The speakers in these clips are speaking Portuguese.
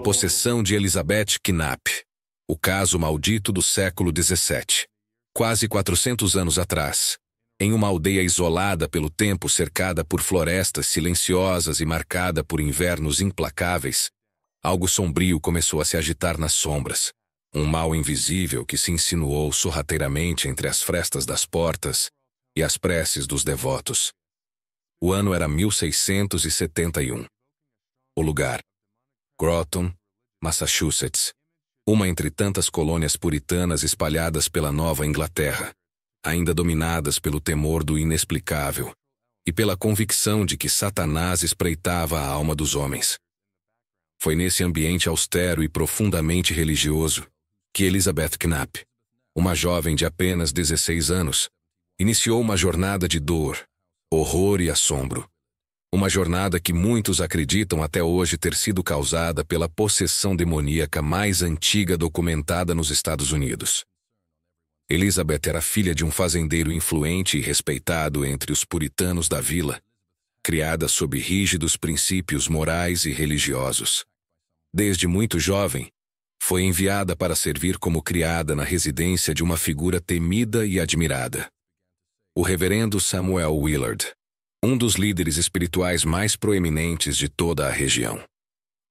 possessão de Elizabeth Knapp. O caso maldito do século XVII. Quase 400 anos atrás, em uma aldeia isolada pelo tempo, cercada por florestas silenciosas e marcada por invernos implacáveis, algo sombrio começou a se agitar nas sombras. Um mal invisível que se insinuou sorrateiramente entre as frestas das portas e as preces dos devotos. O ano era 1671. O lugar: Groton, Massachusetts. Uma entre tantas colônias puritanas espalhadas pela Nova Inglaterra, ainda dominadas pelo temor do inexplicável e pela convicção de que Satanás espreitava a alma dos homens. Foi nesse ambiente austero e profundamente religioso que Elizabeth Knapp, uma jovem de apenas 16 anos, iniciou uma jornada de dor, horror e assombro. Uma jornada que muitos acreditam até hoje ter sido causada pela possessão demoníaca mais antiga documentada nos Estados Unidos. Elizabeth era filha de um fazendeiro influente e respeitado entre os puritanos da vila, criada sob rígidos princípios morais e religiosos. Desde muito jovem, foi enviada para servir como criada na residência de uma figura temida e admirada: o reverendo Samuel Willard, um dos líderes espirituais mais proeminentes de toda a região.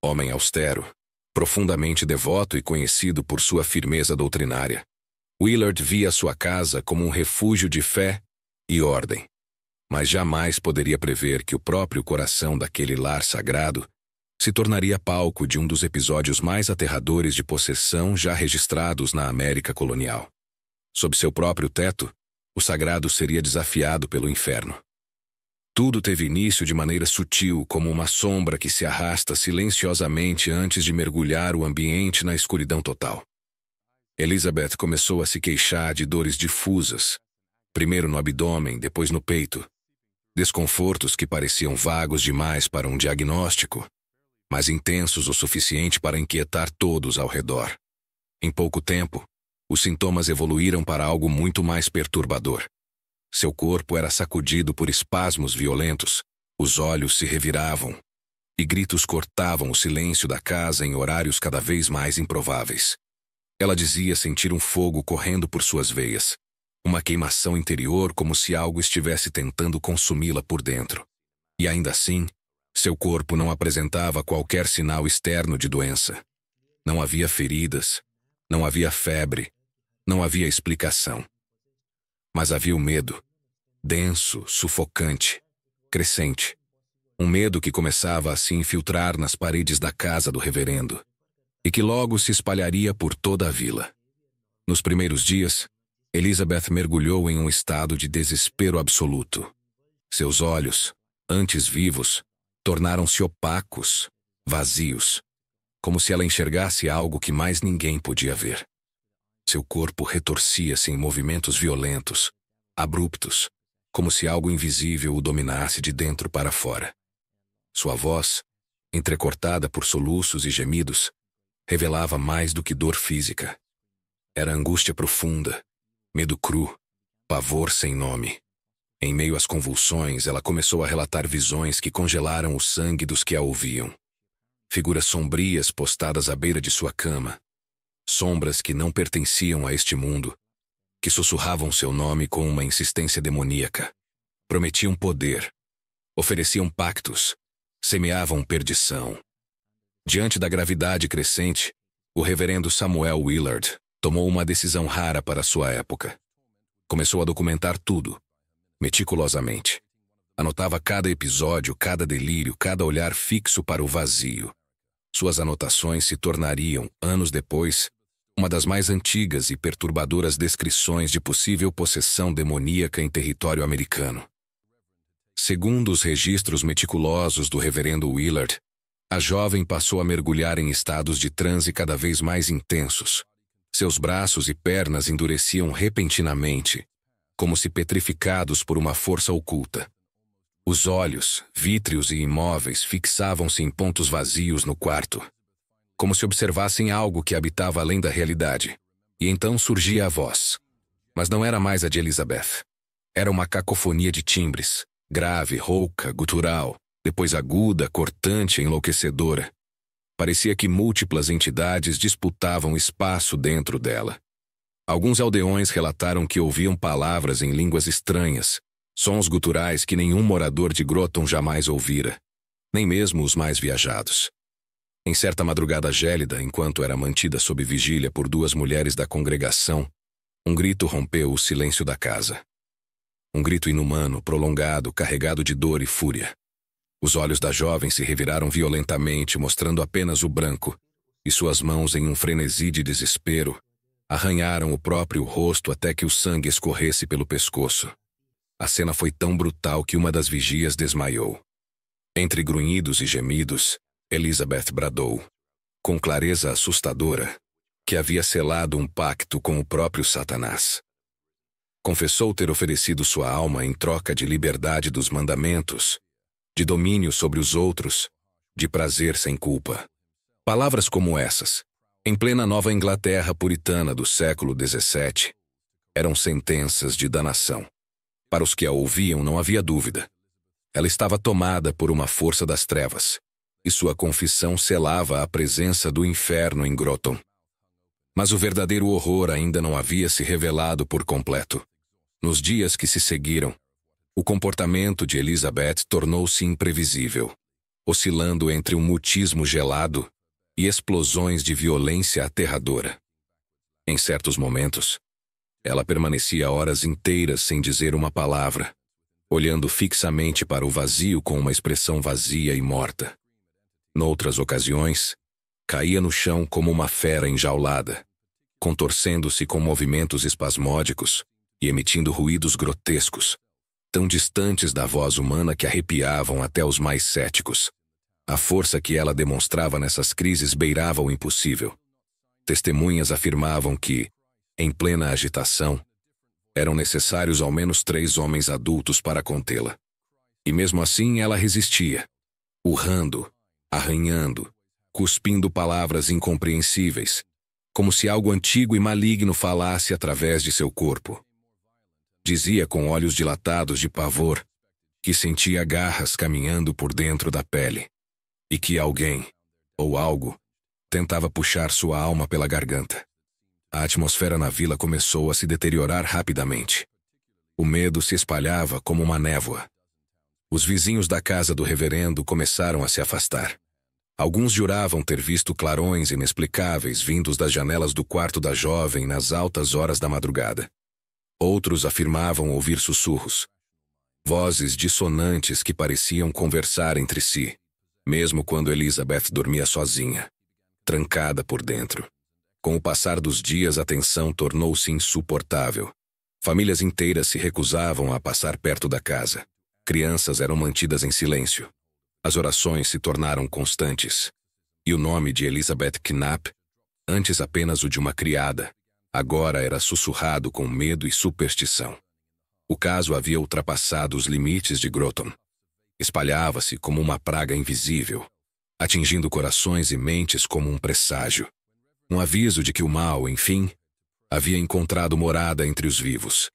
Homem austero, profundamente devoto e conhecido por sua firmeza doutrinária, Willard via sua casa como um refúgio de fé e ordem. Mas jamais poderia prever que o próprio coração daquele lar sagrado se tornaria palco de um dos episódios mais aterradores de possessão já registrados na América colonial. Sob seu próprio teto, o sagrado seria desafiado pelo inferno. Tudo teve início de maneira sutil, como uma sombra que se arrasta silenciosamente antes de mergulhar o ambiente na escuridão total. Elizabeth começou a se queixar de dores difusas, primeiro no abdômen, depois no peito. Desconfortos que pareciam vagos demais para um diagnóstico, mas intensos o suficiente para inquietar todos ao redor. Em pouco tempo, os sintomas evoluíram para algo muito mais perturbador. Seu corpo era sacudido por espasmos violentos, os olhos se reviravam, e gritos cortavam o silêncio da casa em horários cada vez mais improváveis. Ela dizia sentir um fogo correndo por suas veias, uma queimação interior como se algo estivesse tentando consumi-la por dentro. E ainda assim, seu corpo não apresentava qualquer sinal externo de doença. Não havia feridas, não havia febre, não havia explicação. Mas havia o medo, denso, sufocante, crescente. Um medo que começava a se infiltrar nas paredes da casa do reverendo, e que logo se espalharia por toda a vila. Nos primeiros dias, Elizabeth mergulhou em um estado de desespero absoluto. Seus olhos, antes vivos, tornaram-se opacos, vazios, como se ela enxergasse algo que mais ninguém podia ver. Seu corpo retorcia-se em movimentos violentos, abruptos, como se algo invisível o dominasse de dentro para fora. Sua voz, entrecortada por soluços e gemidos, revelava mais do que dor física. Era angústia profunda, medo cru, pavor sem nome. Em meio às convulsões, ela começou a relatar visões que congelaram o sangue dos que a ouviam. Figuras sombrias postadas à beira de sua cama, sombras que não pertenciam a este mundo, que sussurravam seu nome com uma insistência demoníaca. Prometiam poder, ofereciam pactos, semeavam perdição. Diante da gravidade crescente, o reverendo Samuel Willard tomou uma decisão rara para sua época. Começou a documentar tudo, meticulosamente. Anotava cada episódio, cada delírio, cada olhar fixo para o vazio. Suas anotações se tornariam, anos depois, uma das mais antigas e perturbadoras descrições de possível possessão demoníaca em território americano. Segundo os registros meticulosos do reverendo Willard, a jovem passou a mergulhar em estados de transe cada vez mais intensos. Seus braços e pernas endureciam repentinamente, como se petrificados por uma força oculta. Os olhos, vítreos e imóveis, fixavam-se em pontos vazios no quarto, como se observassem algo que habitava além da realidade. E então surgia a voz. Mas não era mais a de Elizabeth. Era uma cacofonia de timbres, grave, rouca, gutural, depois aguda, cortante e enlouquecedora. Parecia que múltiplas entidades disputavam espaço dentro dela. Alguns aldeões relataram que ouviam palavras em línguas estranhas, sons guturais que nenhum morador de Groton jamais ouvira, nem mesmo os mais viajados. Em certa madrugada gélida, enquanto era mantida sob vigília por duas mulheres da congregação, um grito rompeu o silêncio da casa. Um grito inumano, prolongado, carregado de dor e fúria. Os olhos da jovem se reviraram violentamente, mostrando apenas o branco, e suas mãos, em um frenesi de desespero, arranharam o próprio rosto até que o sangue escorresse pelo pescoço. A cena foi tão brutal que uma das vigias desmaiou. Entre grunhidos e gemidos, Elizabeth bradou, com clareza assustadora, que havia selado um pacto com o próprio Satanás. Confessou ter oferecido sua alma em troca de liberdade dos mandamentos, de domínio sobre os outros, de prazer sem culpa. Palavras como essas, em plena Nova Inglaterra puritana do século XVII, eram sentenças de danação. Para os que a ouviam não havia dúvida. Ela estava tomada por uma força das trevas, e sua confissão selava a presença do inferno em Groton. Mas o verdadeiro horror ainda não havia se revelado por completo. Nos dias que se seguiram, o comportamento de Elizabeth tornou-se imprevisível, oscilando entre um mutismo gelado e explosões de violência aterradora. Em certos momentos, ela permanecia horas inteiras sem dizer uma palavra, olhando fixamente para o vazio com uma expressão vazia e morta. Noutras ocasiões, caía no chão como uma fera enjaulada, contorcendo-se com movimentos espasmódicos e emitindo ruídos grotescos, tão distantes da voz humana que arrepiavam até os mais céticos. A força que ela demonstrava nessas crises beirava o impossível. Testemunhas afirmavam que, em plena agitação, eram necessários ao menos 3 homens adultos para contê-la. E mesmo assim ela resistia, urrando, arranhando, cuspindo palavras incompreensíveis, como se algo antigo e maligno falasse através de seu corpo. Dizia com olhos dilatados de pavor que sentia garras caminhando por dentro da pele e que alguém, ou algo, tentava puxar sua alma pela garganta. A atmosfera na vila começou a se deteriorar rapidamente. O medo se espalhava como uma névoa. Os vizinhos da casa do reverendo começaram a se afastar. Alguns juravam ter visto clarões inexplicáveis vindos das janelas do quarto da jovem nas altas horas da madrugada. Outros afirmavam ouvir sussurros, vozes dissonantes que pareciam conversar entre si, mesmo quando Elizabeth dormia sozinha, trancada por dentro. Com o passar dos dias, a tensão tornou-se insuportável. Famílias inteiras se recusavam a passar perto da casa. Crianças eram mantidas em silêncio. As orações se tornaram constantes. E o nome de Elizabeth Knapp, antes apenas o de uma criada, agora era sussurrado com medo e superstição. O caso havia ultrapassado os limites de Groton. Espalhava-se como uma praga invisível, atingindo corações e mentes como um presságio. Um aviso de que o mal, enfim, havia encontrado morada entre os vivos.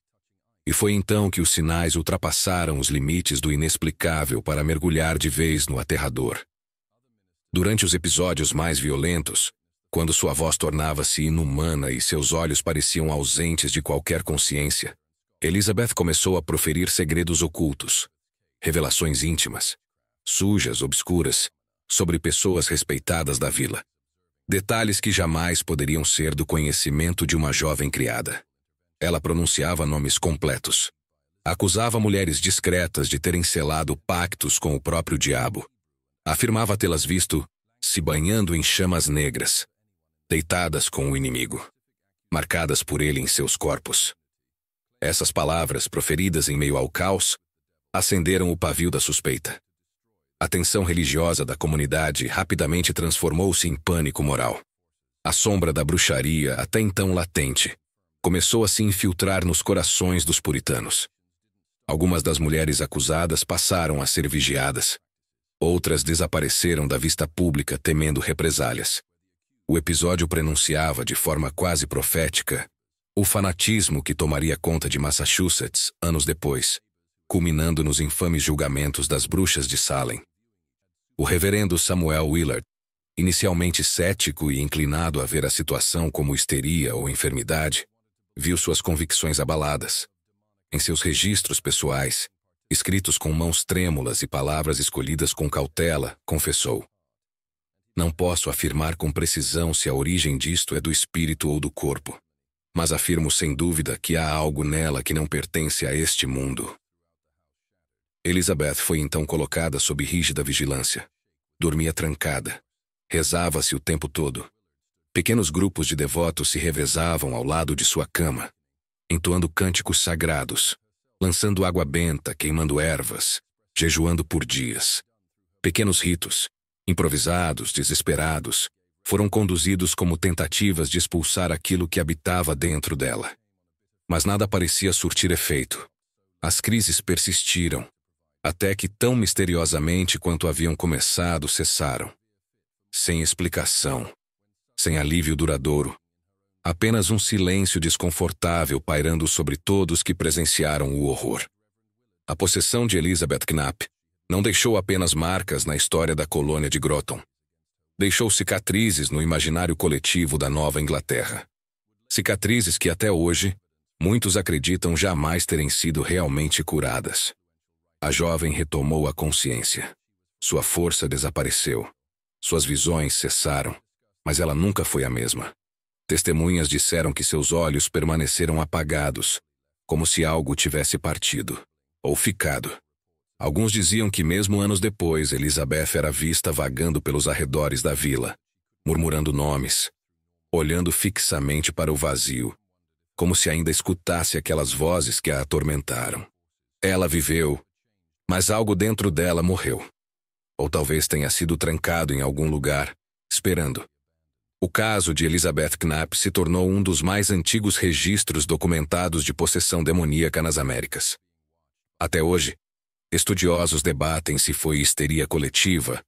E foi então que os sinais ultrapassaram os limites do inexplicável para mergulhar de vez no aterrador. Durante os episódios mais violentos, quando sua voz tornava-se inumana e seus olhos pareciam ausentes de qualquer consciência, Elizabeth começou a proferir segredos ocultos, revelações íntimas, sujas, obscuras, sobre pessoas respeitadas da vila. Detalhes que jamais poderiam ser do conhecimento de uma jovem criada. Ela pronunciava nomes completos. Acusava mulheres discretas de terem selado pactos com o próprio diabo. Afirmava tê-las visto se banhando em chamas negras, deitadas com o inimigo, marcadas por ele em seus corpos. Essas palavras, proferidas em meio ao caos, acenderam o pavio da suspeita. A tensão religiosa da comunidade rapidamente transformou-se em pânico moral. A sombra da bruxaria, até então latente, começou a se infiltrar nos corações dos puritanos. Algumas das mulheres acusadas passaram a ser vigiadas. Outras desapareceram da vista pública temendo represálias. O episódio prenunciava de forma quase profética o fanatismo que tomaria conta de Massachusetts anos depois, culminando nos infames julgamentos das bruxas de Salem. O reverendo Samuel Willard, Inicialmente cético e inclinado a ver a situação como histeria ou enfermidade, viu suas convicções abaladas. Em seus registros pessoais, escritos com mãos trêmulas e palavras escolhidas com cautela, confessou: "Não posso afirmar com precisão se a origem disto é do espírito ou do corpo, mas afirmo sem dúvida que há algo nela que não pertence a este mundo." Elizabeth foi então colocada sob rígida vigilância. Dormia trancada. Rezava-se o tempo todo. Pequenos grupos de devotos se revezavam ao lado de sua cama, entoando cânticos sagrados, lançando água benta, queimando ervas, jejuando por dias. Pequenos ritos, improvisados, desesperados, foram conduzidos como tentativas de expulsar aquilo que habitava dentro dela. Mas nada parecia surtir efeito. As crises persistiram, até que tão misteriosamente quanto haviam começado, cessaram. Sem explicação, sem alívio duradouro. Apenas um silêncio desconfortável pairando sobre todos que presenciaram o horror. A possessão de Elizabeth Knapp não deixou apenas marcas na história da colônia de Groton. Deixou cicatrizes no imaginário coletivo da Nova Inglaterra. Cicatrizes que até hoje, muitos acreditam jamais terem sido realmente curadas. A jovem retomou a consciência. Sua força desapareceu. Suas visões cessaram, mas ela nunca foi a mesma. Testemunhas disseram que seus olhos permaneceram apagados, como se algo tivesse partido, ou ficado. Alguns diziam que mesmo anos depois, Elizabeth era vista vagando pelos arredores da vila, murmurando nomes, olhando fixamente para o vazio, como se ainda escutasse aquelas vozes que a atormentaram. Ela viveu, mas algo dentro dela morreu. Ou talvez tenha sido trancado em algum lugar, esperando. O caso de Elizabeth Knapp se tornou um dos mais antigos registros documentados de possessão demoníaca nas Américas. Até hoje, estudiosos debatem se foi histeria coletiva,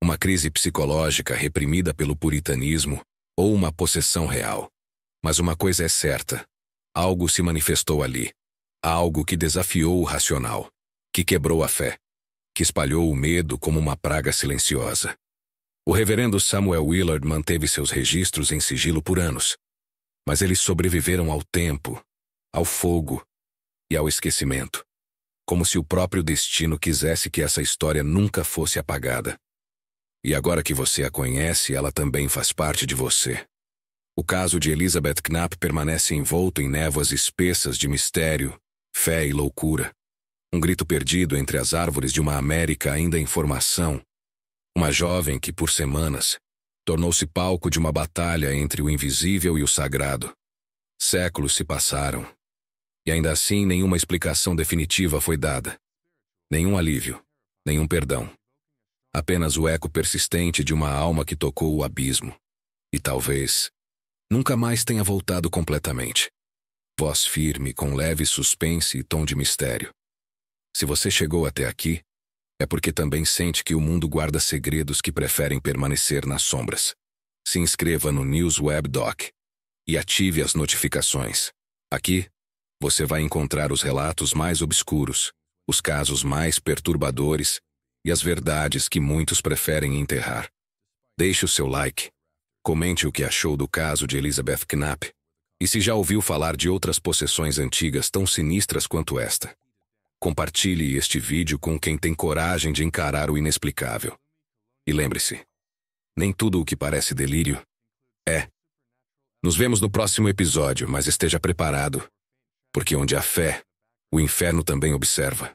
uma crise psicológica reprimida pelo puritanismo ou uma possessão real. Mas uma coisa é certa: algo se manifestou ali. Algo que desafiou o racional, que quebrou a fé, que espalhou o medo como uma praga silenciosa. O reverendo Samuel Willard manteve seus registros em sigilo por anos, mas eles sobreviveram ao tempo, ao fogo e ao esquecimento, como se o próprio destino quisesse que essa história nunca fosse apagada. E agora que você a conhece, ela também faz parte de você. O caso de Elizabeth Knapp permanece envolto em névoas espessas de mistério, fé e loucura. Um grito perdido entre as árvores de uma América ainda em formação. Uma jovem que, por semanas, tornou-se palco de uma batalha entre o invisível e o sagrado. Séculos se passaram. E ainda assim nenhuma explicação definitiva foi dada. Nenhum alívio, nenhum perdão. Apenas o eco persistente de uma alma que tocou o abismo. E talvez nunca mais tenha voltado completamente. Voz firme, com leve suspense e tom de mistério. Se você chegou até aqui, é porque também sente que o mundo guarda segredos que preferem permanecer nas sombras. Se inscreva no News Web Doc e ative as notificações. Aqui, você vai encontrar os relatos mais obscuros, os casos mais perturbadores e as verdades que muitos preferem enterrar. Deixe o seu like, comente o que achou do caso de Elizabeth Knapp e se já ouviu falar de outras possessões antigas tão sinistras quanto esta. Compartilhe este vídeo com quem tem coragem de encarar o inexplicável. E lembre-se, nem tudo o que parece delírio é. Nos vemos no próximo episódio, mas esteja preparado, porque onde há fé, o inferno também observa.